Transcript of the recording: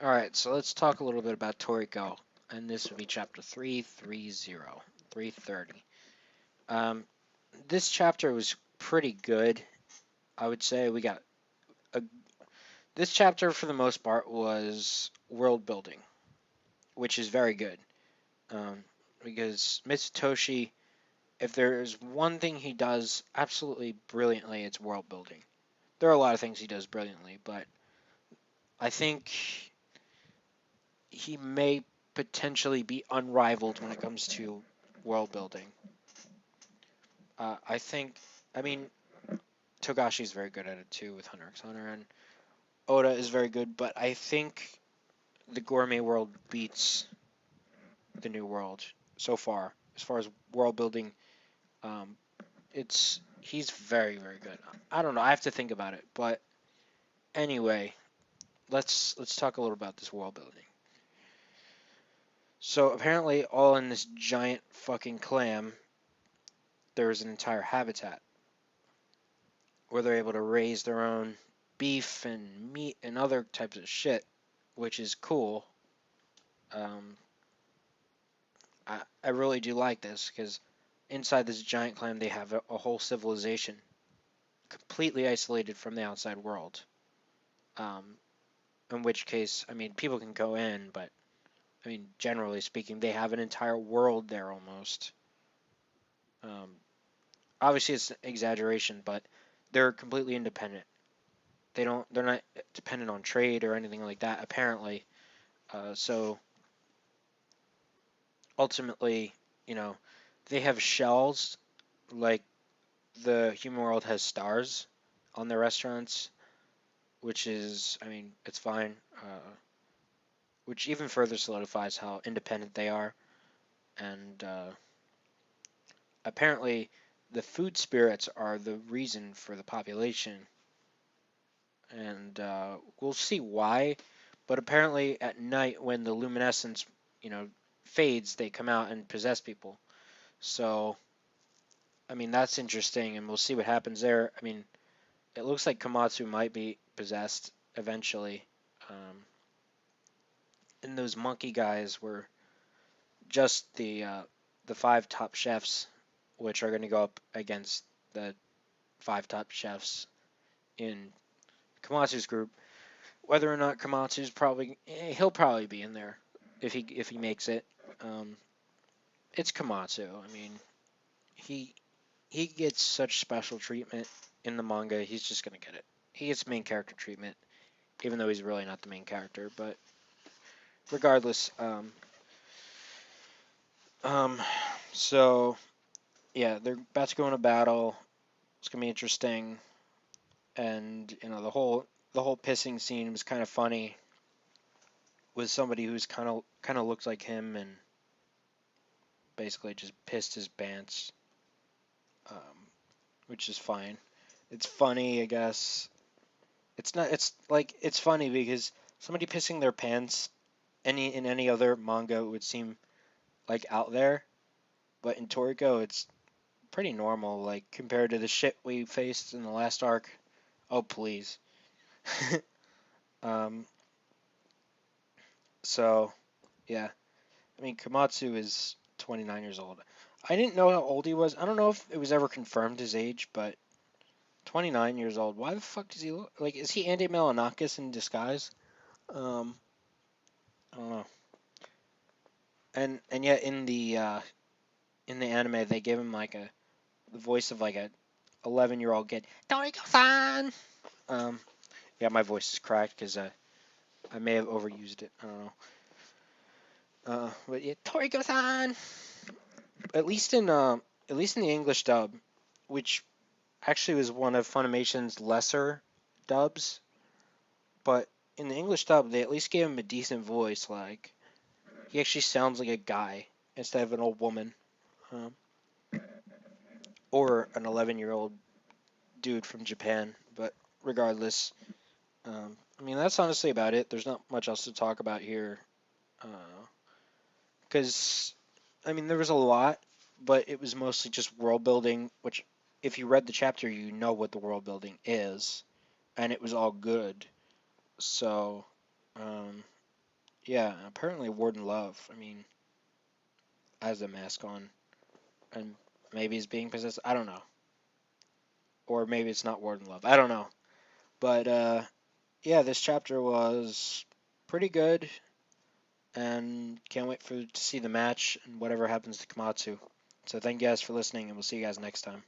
Alright, so let's talk a little bit about Toriko, and this would be chapter 330, 330. Um, this chapter was pretty good, I would say. A, this chapter, for the most part, was world building, which is very good. Um, because Mitsutoshi, if there is one thing he does absolutely brilliantly, it's world building. There are a lot of things he does brilliantly, but I think he may potentially be unrivaled when it comes to world building. I think, I mean, Togashi's very good at it too with Hunter x Hunter, and Oda is very good, but I think the Gourmet World beats the New World so far. As far as world building, um, it's he's very very good. I don't know. I have to think about it, but anyway, let's talk a little about this world building. So apparently, all in this giant fucking clam, there's an entire habitat where they're able to raise their own beef and meat and other types of shit, which is cool. Um, I really do like this because inside this giant clam they have a whole civilization completely isolated from the outside world. Um, in which case, I mean, people can go in, but I mean, generally speaking, they have an entire world there almost. Um, Obviously, it's an exaggeration, but they're completely independent. They're not dependent on trade or anything like that. Apparently, so ultimately, you know, they have shells like the human world has stars on their restaurants, which is, I mean, it's fine. Which even further solidifies how independent they are. And apparently, the food spirits are the reason for the population, and we'll see why. But apparently, at night when the luminescence, you know, fades, they come out and possess people. So, I mean, that's interesting, and we'll see what happens there. I mean, it looks like Komatsu might be possessed eventually. Um, and those monkey guys were just the five top chefs, which are going to go up against the five top chefs in Komatsu's group. Whether or not Komatsu's probably he'll probably be in there if he makes it. Um, it's Komatsu. I mean, he he gets such special treatment in the manga. He's just gonna get it. He gets main character treatment, even though he's really not the main character. But regardless, um, so yeah, they're about to go into battle. It's gonna be interesting, and you know the whole pissing scene was kind of funny with somebody who's kind of looked like him and basically just pissed his pants, which is fine. It's funny, I guess. It's not. It's like it's funny because somebody pissing their pants in any other manga would seem like out there, but in Toriko it's pretty normal. Like compared to the shit we faced in the last arc. Oh please. um. So yeah. I mean Komatsu is 29 years old. I didn't know how old he was. I don't know if it was ever confirmed his age, but 29 years old. Why the fuck does he look like? Is he Andy Milonakis in disguise? Um, I don't know. And yet in the anime they gave him like the voice of like a 11-year-old kid. Toriko-san. Um, yeah, my voice is cracked because I may have overused it. I don't know. But yeah, Toriko-san. At least in at least in the English dub, which actually was one of Funimation's lesser dubs, but in the English dub they at least gave him a decent voice. Like he actually sounds like a guy instead of an old woman, um, or an 11-year-old dude from Japan. But regardless, I mean that's honestly about it. There's not much else to talk about here, because I mean there was a lot, but it was mostly just world building. Which, if you read the chapter, you know what the world building is, and it was all good. So, um, Yeah, apparently Warden Love, I mean, has a mask on, and maybe he's being possessed. I don't know. Or maybe it's not Warden Love. I don't know. But yeah, this chapter was pretty good, and can't wait to see the match and whatever happens to Komatsu. So thank you guys for listening, and we'll see you guys next time.